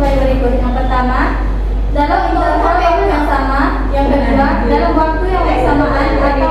sesuai berikut. Yang pertama, dalam interval waktu yang sama. Yang kedua, dalam waktu yang bersamaan atau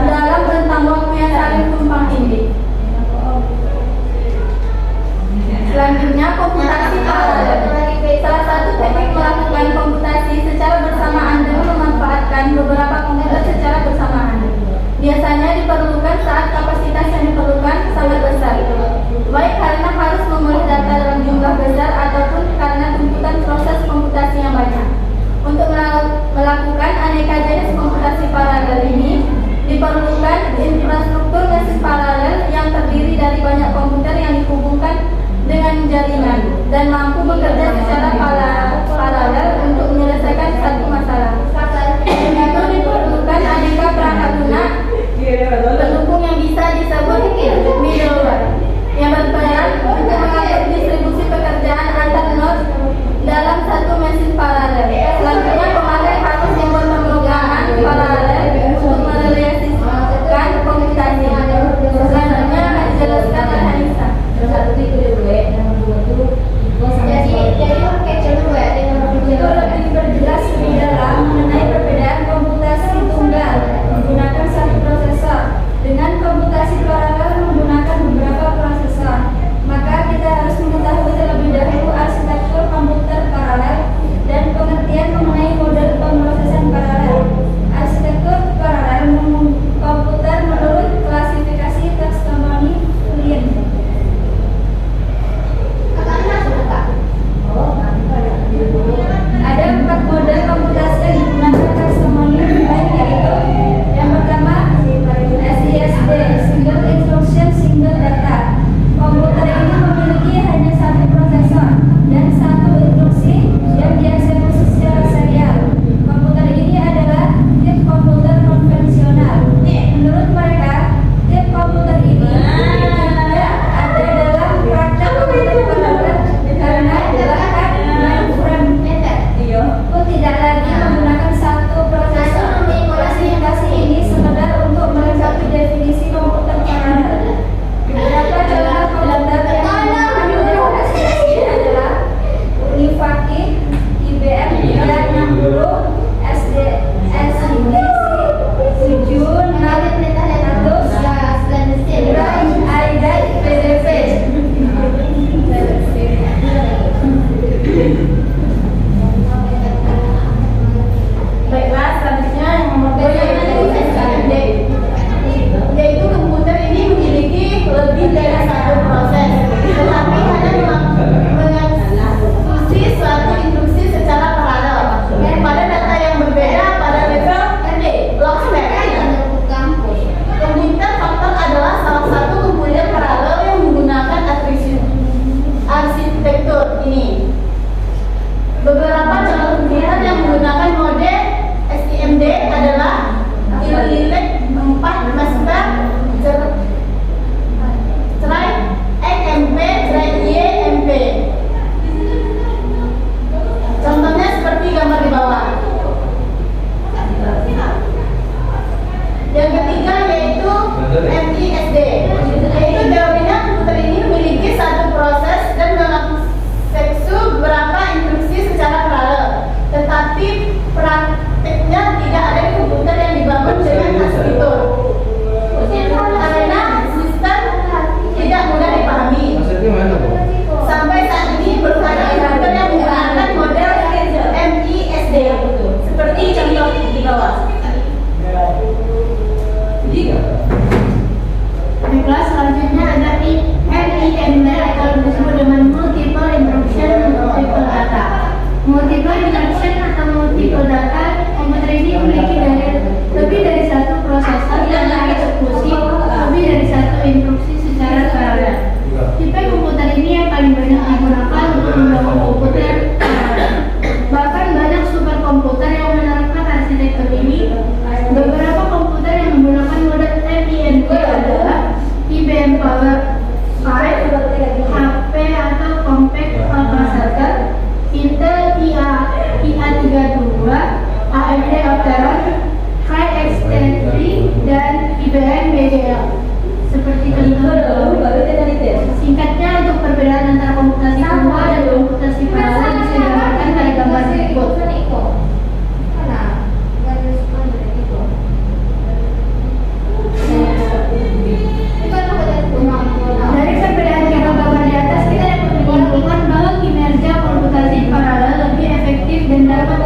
dalam rentang waktu yang saling tumpang tindih. Selanjutnya, komputasi paralel. Salah satu teknik melakukan komputasi secara bersamaan dengan memanfaatkan beberapa komputer secara bersamaan. Biasanya diperlukan saat kapasitas yang diperlukan sangat besar, baik karena harus memulih data dalam jumlah besar ataupun karena tuntutan proses komputasi yang banyak.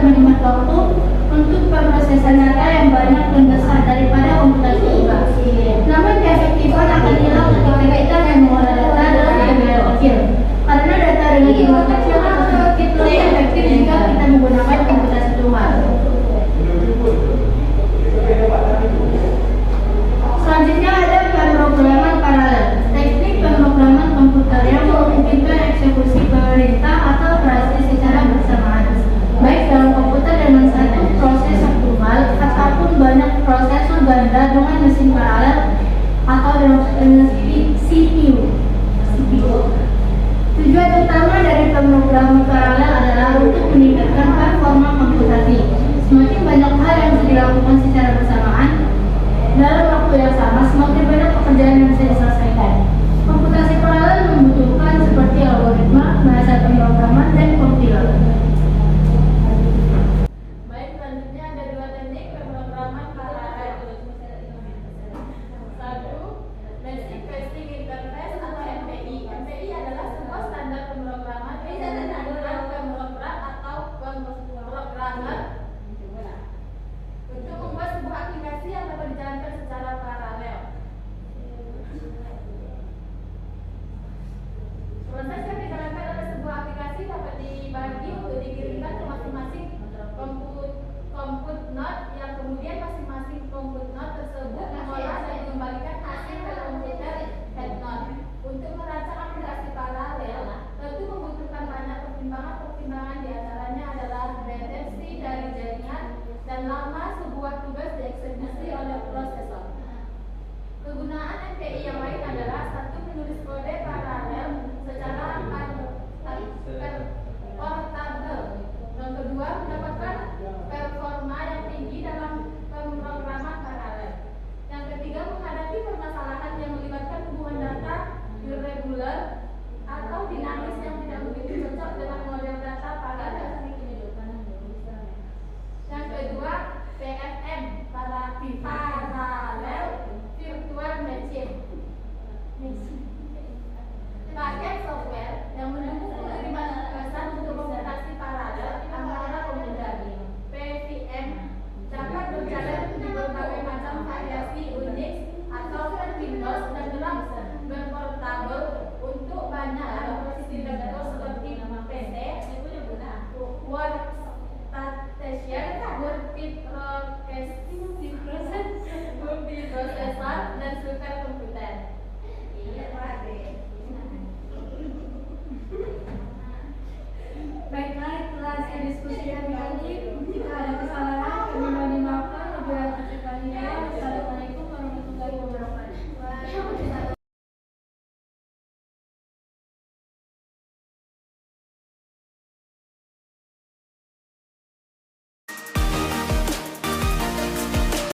menghemat waktu untuk pemrosesan data yang banyak dan besar daripada komputasi tunggal. Namun keefektifan akan hilang ketika kita mengolah data dalam jumlah kecil. Karena data dengan jumlah kecil atau sedikit lebih efektif jika kita menggunakan komputasi tunggal. Selanjutnya ada pemrograman paralel. Teknik pemrograman komputer yang memungkinkan eksekusi pemerintah atau operasi secara bersamaan, baik dalam komputer dengan satu prosesor tunggal ataupun banyak prosesor ganda dengan mesin paralel atau dengan CPU. Tujuan utama dari pemrograman paralel adalah untuk